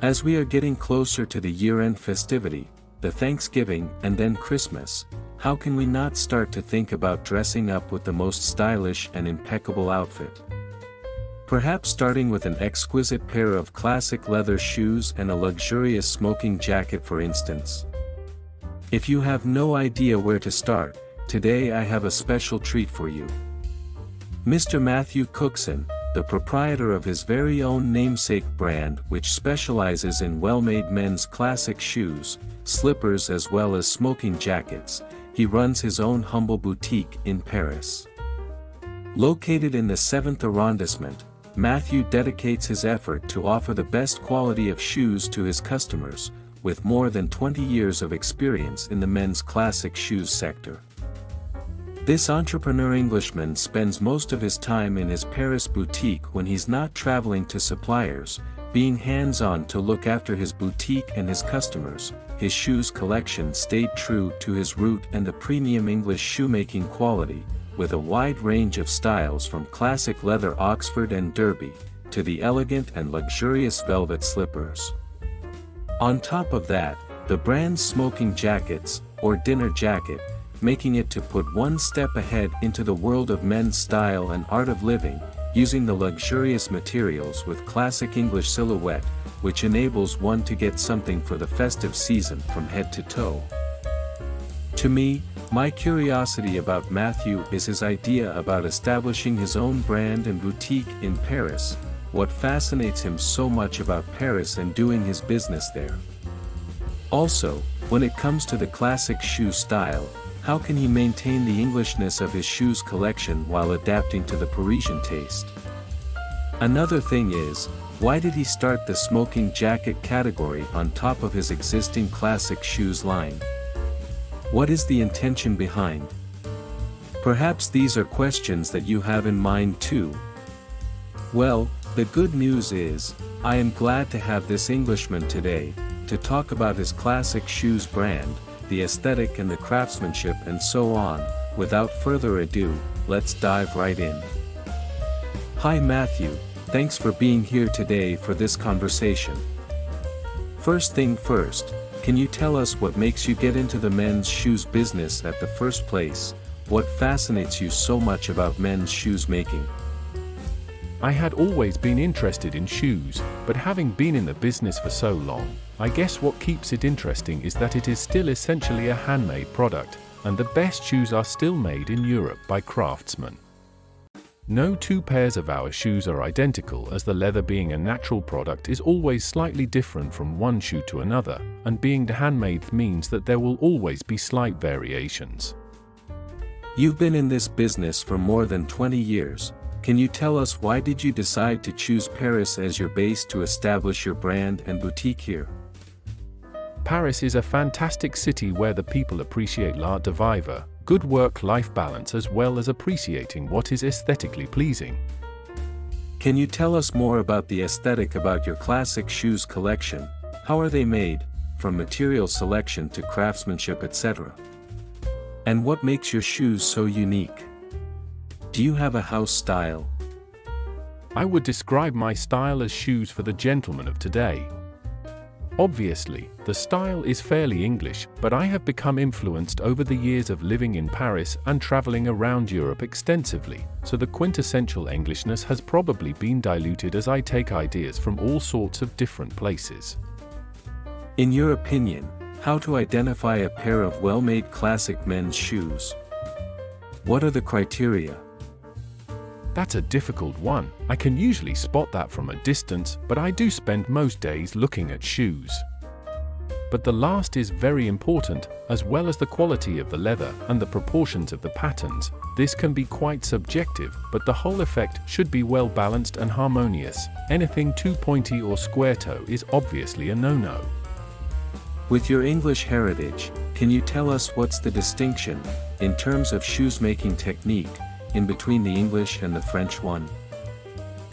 As we are getting closer to the year-end festivity, the Thanksgiving and then Christmas, how can we not start to think about dressing up with the most stylish and impeccable outfit? Perhaps starting with an exquisite pair of classic leather shoes and a luxurious smoking jacket, for instance. If you have no idea where to start, today I have a special treat for you. Mr. Matthew Cookson, the proprietor of his very own namesake brand, which specializes in well-made men's classic shoes, slippers as well as smoking jackets, he runs his own humble boutique in Paris. Located in the 7th arrondissement, Matthew dedicates his effort to offer the best quality of shoes to his customers, with more than 20 years of experience in the men's classic shoes sector. This entrepreneur Englishman spends most of his time in his Paris boutique when he's not traveling to suppliers, being hands-on to look after his boutique and his customers. His shoes collection stayed true to his root and the premium English shoemaking quality, with a wide range of styles from classic leather Oxford and Derby, to the elegant and luxurious velvet slippers. On top of that, the brand's smoking jackets, or dinner jacket, making it to put one step ahead into the world of men's style and art of living, using the luxurious materials with classic English silhouette, which enables one to get something for the festive season from head to toe. To me, my curiosity about Matthew is his idea about establishing his own brand and boutique in Paris. What fascinates him so much about Paris and doing his business there? Also, when it comes to the classic shoe style, how can he maintain the Englishness of his shoes collection while adapting to the Parisian taste? Another thing is, why did he start the smoking jacket category on top of his existing classic shoes line? What is the intention behind? Perhaps these are questions that you have in mind too. Well, the good news is, I am glad to have this Englishman today, to talk about his classic shoes brand, the aesthetic and the craftsmanship and so on. Without further ado, let's dive right in. Hi Matthew, thanks for being here today for this conversation. First thing first, can you tell us what makes you get into the men's shoes business at the first place? What fascinates you so much about men's shoes making? I had always been interested in shoes, but having been in the business for so long, I guess what keeps it interesting is that it is still essentially a handmade product, and the best shoes are still made in Europe by craftsmen. No two pairs of our shoes are identical, as the leather, being a natural product, is always slightly different from one shoe to another, and being handmade means that there will always be slight variations. You've been in this business for more than 20 years. Can you tell us, why did you decide to choose Paris as your base to establish your brand and boutique here? Paris is a fantastic city where the people appreciate l'art de vivre, good work-life balance, as well as appreciating what is aesthetically pleasing. Can you tell us more about the aesthetic about your classic shoes collection? How are they made, from material selection to craftsmanship, etc.? And what makes your shoes so unique? Do you have a house style? I would describe my style as shoes for the gentleman of today. Obviously, the style is fairly English, but I have become influenced over the years of living in Paris and traveling around Europe extensively, so the quintessential Englishness has probably been diluted as I take ideas from all sorts of different places. In your opinion, how to identify a pair of well-made classic men's shoes? What are the criteria? That's a difficult one. I can usually spot that from a distance, but I do spend most days looking at shoes. But the last is very important, as well as the quality of the leather and the proportions of the patterns. This can be quite subjective, but the whole effect should be well balanced and harmonious. Anything too pointy or square toe is obviously a no-no. With your English heritage, can you tell us what's the distinction, in terms of shoes making technique, in between the English and the French one?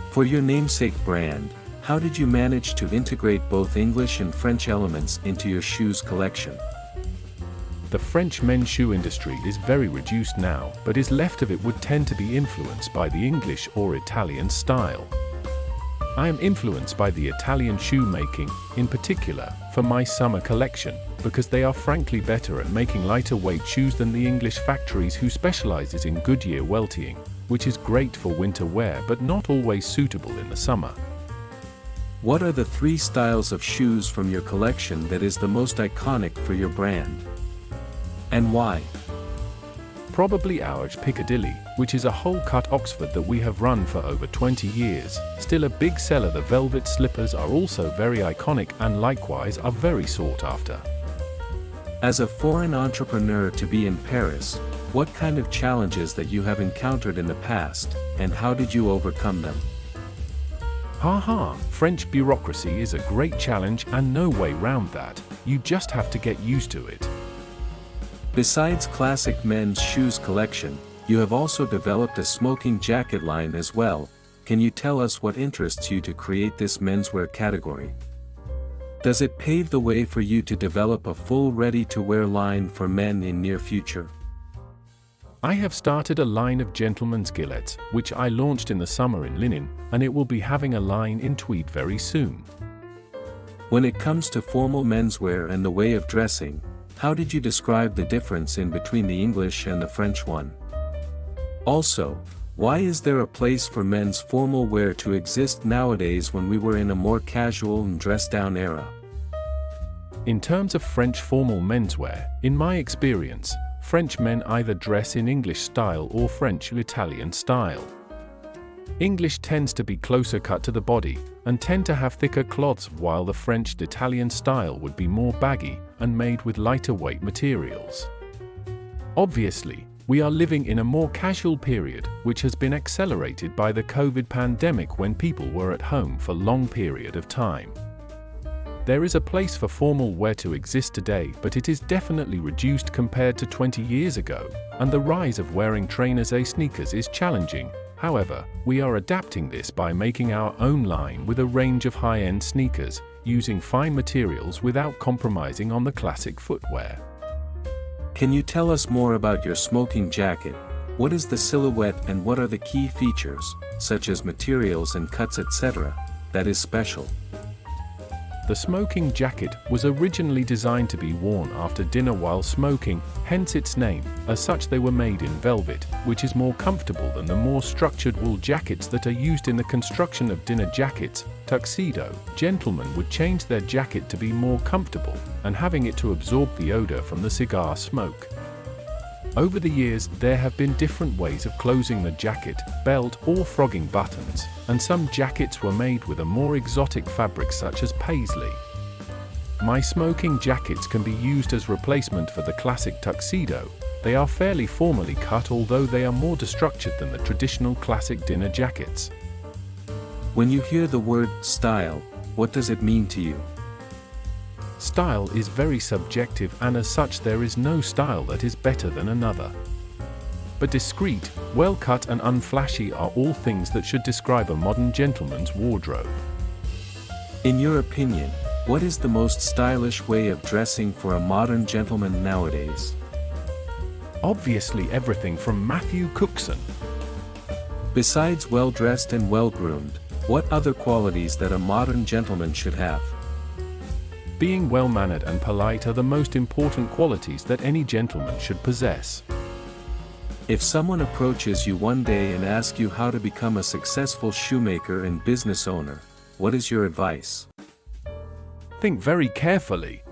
For your namesake brand, how did you manage to integrate both English and French elements into your shoes collection? The French men's shoe industry is very reduced now, but is left of it would tend to be influenced by the English or Italian style. I am influenced by the Italian shoemaking, in particular, for my summer collection, because they are frankly better at making lighter weight shoes than the English factories who specializes in Goodyear welting, which is great for winter wear but not always suitable in the summer. What are the 3 styles of shoes from your collection that is the most iconic for your brand? And why? Probably our Piccadilly, which is a whole-cut Oxford that we have run for over 20 years. Still a big seller. The velvet slippers are also very iconic and likewise are very sought after. As a foreign entrepreneur to be in Paris, what kind of challenges that you have encountered in the past, and how did you overcome them? French bureaucracy is a great challenge and no way round that. You just have to get used to it. Besides classic men's shoes collection, you have also developed a smoking jacket line as well. Can you tell us what interests you to create this menswear category? Does it pave the way for you to develop a full ready-to-wear line for men in near future? I have started a line of gentlemen's gilets, which I launched in the summer in linen, and it will be having a line in tweed very soon. When it comes to formal menswear and the way of dressing, how did you describe the difference in between the English and the French one? Also, why is there a place for men's formal wear to exist nowadays when we were in a more casual and dressed-down era? In terms of French formal menswear, in my experience, French men either dress in English style or French Italian style. English tends to be closer cut to the body, and tend to have thicker cloths, while the French Italian style would be more baggy, and made with lighter weight materials. Obviously, we are living in a more casual period, which has been accelerated by the COVID pandemic when people were at home for a long period of time. There is a place for formal wear to exist today, but it is definitely reduced compared to 20 years ago, and the rise of wearing trainers and sneakers is challenging. However, we are adapting this by making our own line with a range of high-end sneakers, using fine materials without compromising on the classic footwear. Can you tell us more about your smoking jacket? What is the silhouette and what are the key features, such as materials and cuts etc., that is special? The smoking jacket was originally designed to be worn after dinner while smoking, hence its name. As such, they were made in velvet, which is more comfortable than the more structured wool jackets that are used in the construction of dinner jackets. Tuxedo gentlemen would change their jacket to be more comfortable and having it to absorb the odor from the cigar smoke. Over the years, there have been different ways of closing the jacket, belt, or frogging buttons, and some jackets were made with a more exotic fabric such as paisley. My smoking jackets can be used as replacement for the classic tuxedo. They are fairly formally cut, although they are more destructured than the traditional classic dinner jackets. When you hear the word style, what does it mean to you? Style is very subjective, and as such there is no style that is better than another. But discreet, well-cut and unflashy are all things that should describe a modern gentleman's wardrobe. In your opinion, what is the most stylish way of dressing for a modern gentleman nowadays? Obviously everything from Matthew Cookson. Besides well-dressed and well-groomed, what other qualities that a modern gentleman should have? Being well-mannered and polite are the most important qualities that any gentleman should possess. If someone approaches you one day and asks you how to become a successful shoemaker and business owner, what is your advice? Think very carefully.